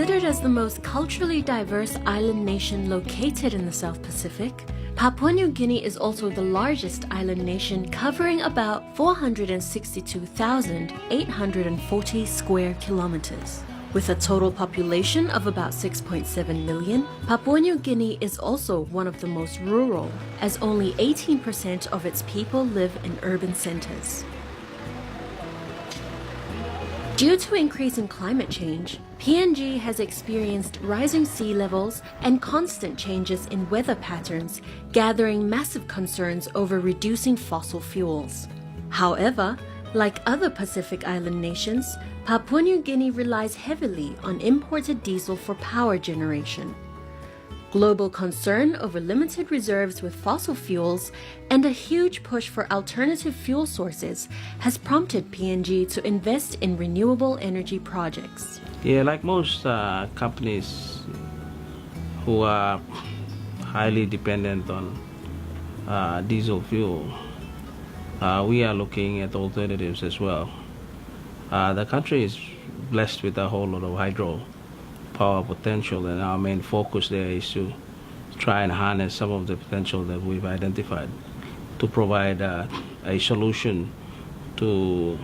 Considered as the most culturally diverse island nation located in the South Pacific, Papua New Guinea is also the largest island nation, covering about 462,840 square kilometers. With a total population of about 6.7 million, Papua New Guinea is also one of the most rural, as only 18% of its people live in urban centers. Due to increasing climate change, PNG has experienced rising sea levels and constant changes in weather patterns, gathering massive concerns over reducing fossil fuels. However, like other Pacific Island nations, Papua New Guinea relies heavily on imported diesel for power generation. Global concern over limited reserves with fossil fuels and a huge push for alternative fuel sources has prompted PNG to invest in renewable energy projects. Yeah, like most companies who are highly dependent on diesel fuel, we are looking at alternatives as well. The country is blessed with a whole lot of hydro power potential, and our main focus there is to try and harness some of the potential that we've identified to provide a solution to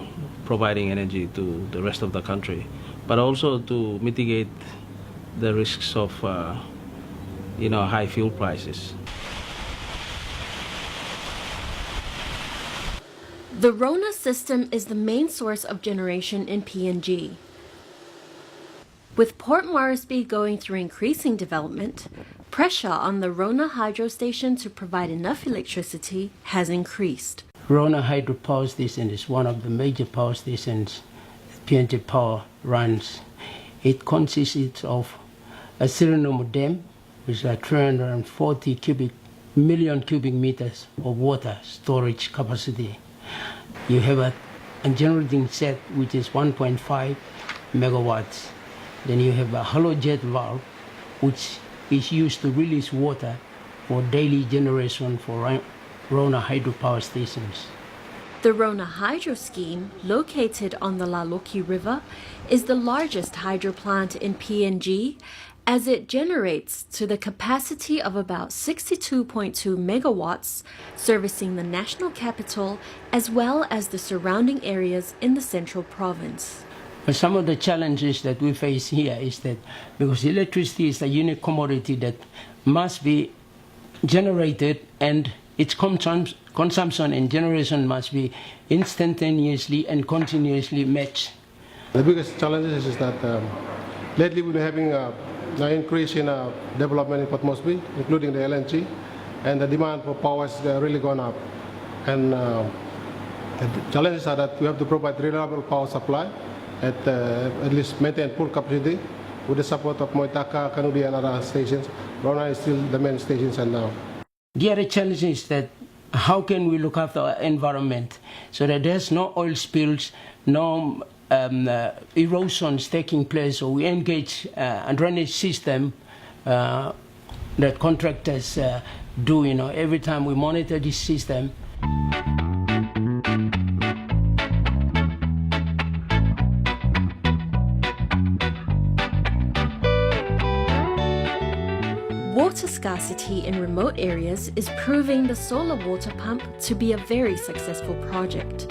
providing energy to the rest of the country, but also to mitigate the risks of high fuel prices. The Rona system is the main source of generation in PNG. With Port Moresby going through increasing development, pressure on the Rona hydro station to provide enough electricity has increased. Rona hydropower station is one of the major power stations that PNG Power runs. It consists of a Suriname dam, which is 340 million cubic meters of water storage capacity. You have a generating set which is 1.5 megawatts. Then you have a hollow jet valve which is used to release water for daily generation for Rona hydropower stations. The Rona Hydro Scheme, located on the Laloki River, is the largest hydro plant in PNG, as it generates to the capacity of about 62.2 megawatts, servicing the national capital as well as the surrounding areas in the central province. But some of the challenges that we face here is that because electricity is a unique commodity that must be generated, and its consumption and generation must be instantaneously and continuously matched. The biggest challenge is that lately we've been having an increase in development in Port Moresby, including the LNG, and the demand for power has really gone up. And the challenges are that we have to provide reliable power supply at least maintain full capacity with the support of Moitaka, Kanudi and other stations. Rona is still the main stations and now. The other challenge is that how can we look after our environment so that there's no oil spills, no erosions taking place, so we engage a drainage system that contractors do, every time we monitor this system. Water scarcity in remote areas is proving the solar water pump to be a very successful project.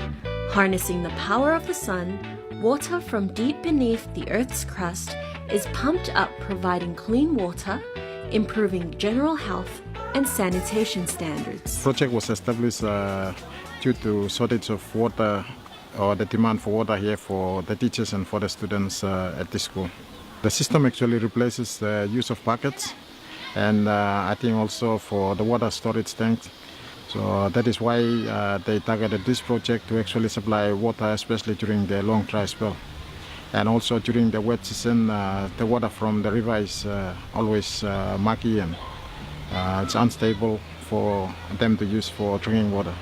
Harnessing the power of the sun, water from deep beneath the Earth's crust is pumped up, providing clean water, improving general health and sanitation standards. The project was established due to shortage of water, or the demand for water here for the teachers and for the students at the school. The system actually replaces the use of buckets, and I think also for the water storage tanks. So that is why they targeted this project to actually supply water, especially during the long dry spell. And also during the wet season, the water from the river is always murky, and it's unstable for them to use for drinking water.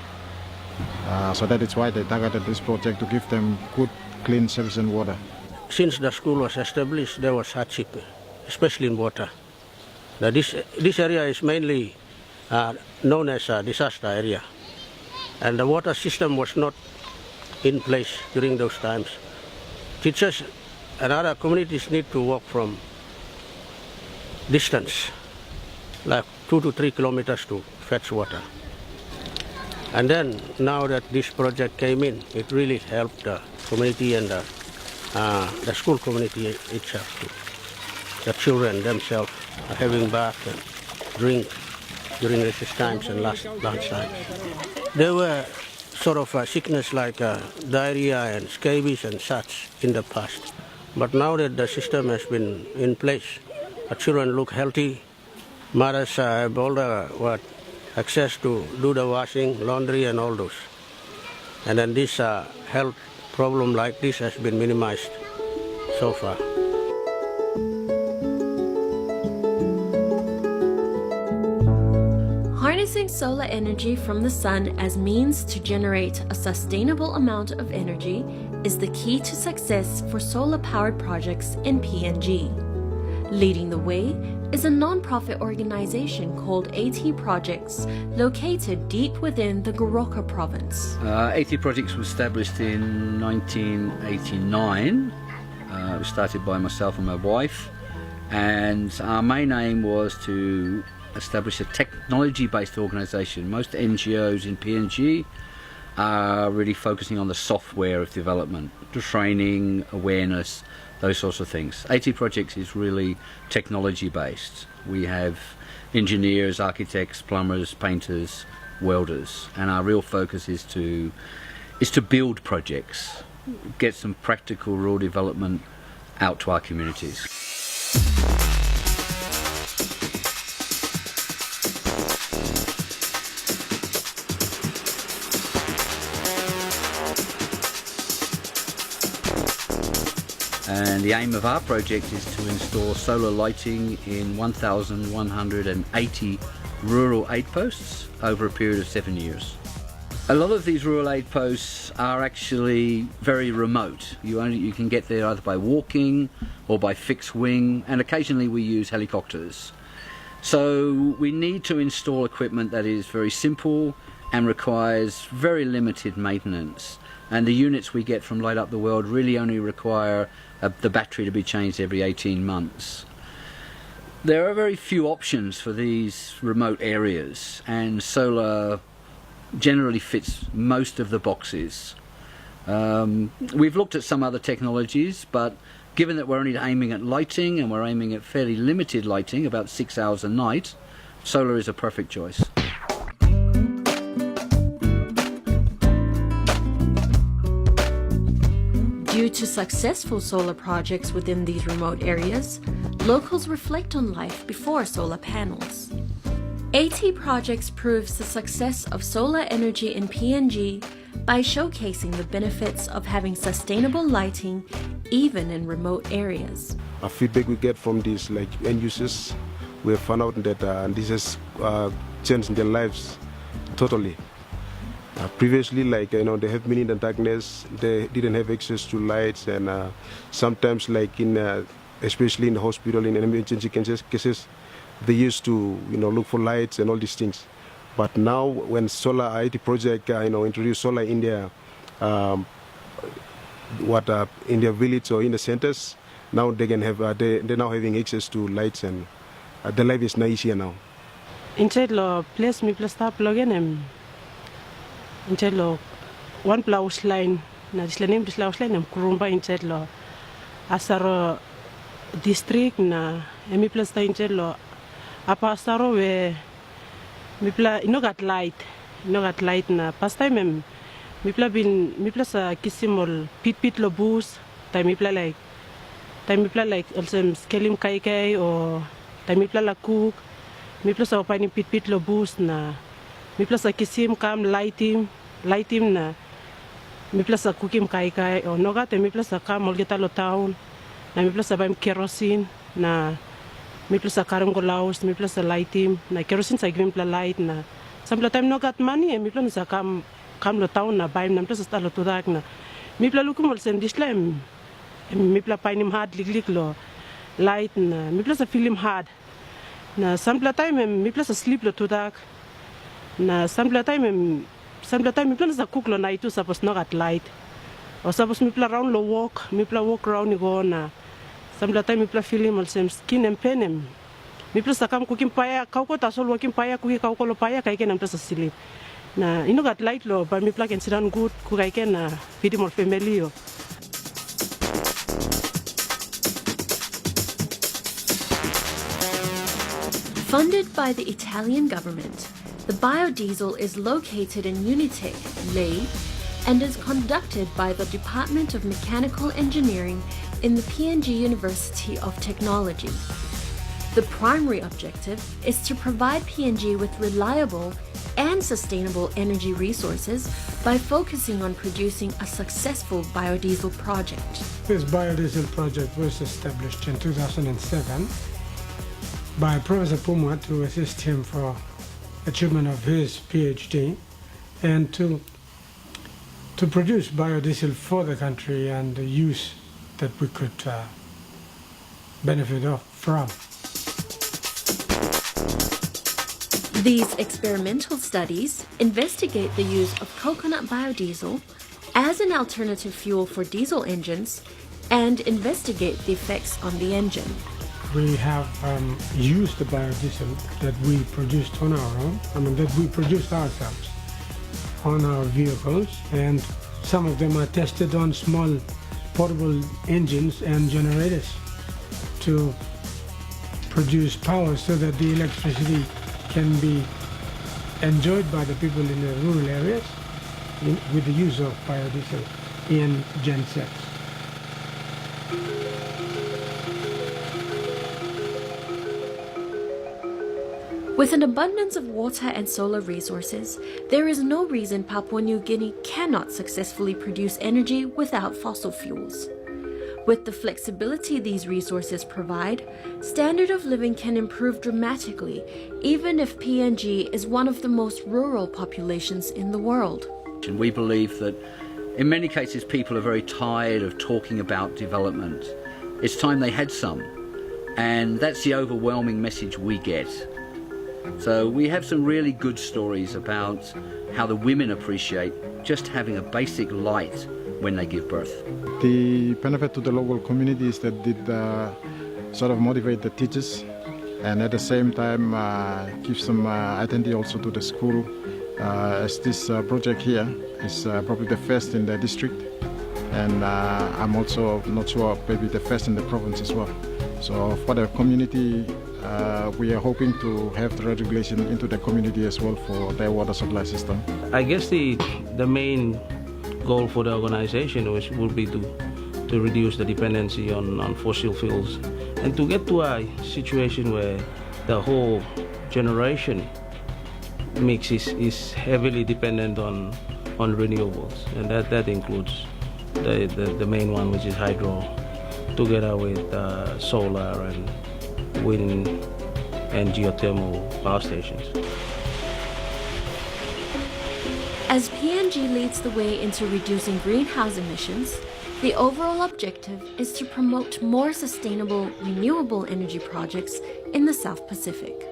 So that is why they targeted this project to give them good, clean, sufficient water. Since the school was established, there was hardship, especially in water. Now this area is mainly known as a disaster area, and the water system was not in place during those times. Teachers and other communities need to walk from distance, like 2 to 3 kilometers to fetch water. And then now that this project came in, it really helped the community and the school community itself too. The children themselves are having bath and drink during recess times and lunch times. There were sort of sickness like diarrhea and scabies and such in the past. But now that the system has been in place, the children look healthy. Mothers have all the access to do the washing, laundry and all those. And then this health problem like this has been minimized so far. Harnessing solar energy from the sun as means to generate a sustainable amount of energy is the key to success for solar-powered projects in PNG. Leading the way is a non-profit organization called AT Projects, located deep within the Goroka province. AT Projects was established in 1989. It was started by myself and my wife, and our main aim was to establish a technology-based organisation. Most NGOs in PNG are really focusing on the software of development, training, awareness, those sorts of things. AT Projects is really technology-based. We have engineers, architects, plumbers, painters, welders, and our real focus is to build projects, get some practical rural development out to our communities. And the aim of our project is to install solar lighting in 1,180 rural aid posts over a period of 7 years. A lot of these rural aid posts are actually very remote. You can get there either by walking or by fixed wing, and occasionally we use helicopters. So we need to install equipment that is very simple and requires very limited maintenance. And the units we get from Light Up the World really only require the battery to be changed every 18 months. There are very few options for these remote areas, and solar generally fits most of the boxes. We've looked at some other technologies, but given that we're only aiming at lighting and we're aiming at fairly limited lighting, about 6 hours a night, solar is a perfect choice. Due to successful solar projects within these remote areas, locals reflect on life before solar panels. AT Projects proves the success of solar energy in PNG by showcasing the benefits of having sustainable lighting even in remote areas. A feedback we get from these end users, we have found out that this has changed their lives totally. Previously, they have been in the darkness, they didn't have access to lights, and sometimes especially in the hospital, in emergency cases, they used to look for lights and all these things. But now when Solar IT Project introduced solar in their in their village or in the centers, now they can have they're now having access to lights, and the life is nice here now. Inside lo place mi place tap logenem. Inside lo one blouse line na dislanem blouse line em kurumba inside lo asaro district na emi place ta inside lo apa asaro we mi pla inogat light na past time mi pla sa kisimol pit lo bus time mi pla like also scaling kai or time mi pla la cook mi pla sa opani pit lo bus na mi pla sa kisim kam lighting na mi pla sa cooking kai o noga te mi pla sa kam olgeta lo town na mi pla sa baim kerosene na mi pla sa karam go laos mi pla sa lighting na kerosene sa givim pla light na sampla time nogat money mi pla sa kam lo town na baim na mi pla sa lo tudak na mi pla lukum ol sem dislem mi pla painim hard lig lo light na mi pla sa film hard na sampla time mi pla sa sleep lo tudak na sampla time mi pla sa cook lo na itu suppose nogat light o suppose mi pla round lo walk around go na sampla time mi pla film ol sem skin and penem Mi plus takam kukim paya kau ko tasol wakim paya kuki kau ko lo paya kai ken am plus silip. Na ino gat light lo ba mi plug and sidan good ku kai ken na pidi mor family yo. Funded by the Italian government, the biodiesel is located in Unitec, Ley, and is conducted by the Department of Mechanical Engineering in the PNG University of Technology. The primary objective is to provide PNG with reliable and sustainable energy resources by focusing on producing a successful biodiesel project. This biodiesel project was established in 2007 by Professor Puma to assist him for achievement of his PhD and to produce biodiesel for the country and the use that we could benefit from. These experimental studies investigate the use of coconut biodiesel as an alternative fuel for diesel engines and investigate the effects on the engine. We have used the biodiesel that we produced on our own, that we produced ourselves on our vehicles, and some of them are tested on small portable engines and generators to produce power so that the electricity can be enjoyed by the people in the rural areas with the use of biodiesel in gensets. With an abundance of water and solar resources, there is no reason Papua New Guinea cannot successfully produce energy without fossil fuels. With the flexibility these resources provide, standard of living can improve dramatically, even if PNG is one of the most rural populations in the world. We believe that in many cases people are very tired of talking about development. It's time they had some, and that's the overwhelming message we get. So we have some really good stories about how the women appreciate just having a basic light when they give birth. The benefit to the local communities that did sort of motivate the teachers, and at the same time give some identity also to the school, as this project here is probably the first in the district, and I'm also not sure, maybe the first in the province as well. So for the community, we are hoping to have the regulation into the community as well for their water supply system. I guess the main goal for the organization would be to reduce the dependency on fossil fuels and to get to a situation where the whole generation mix is heavily dependent on renewables, and that includes the main one, which is hydro, together with solar and wind and geothermal power stations. As PNG leads the way into reducing greenhouse emissions, the overall objective is to promote more sustainable renewable energy projects in the South Pacific.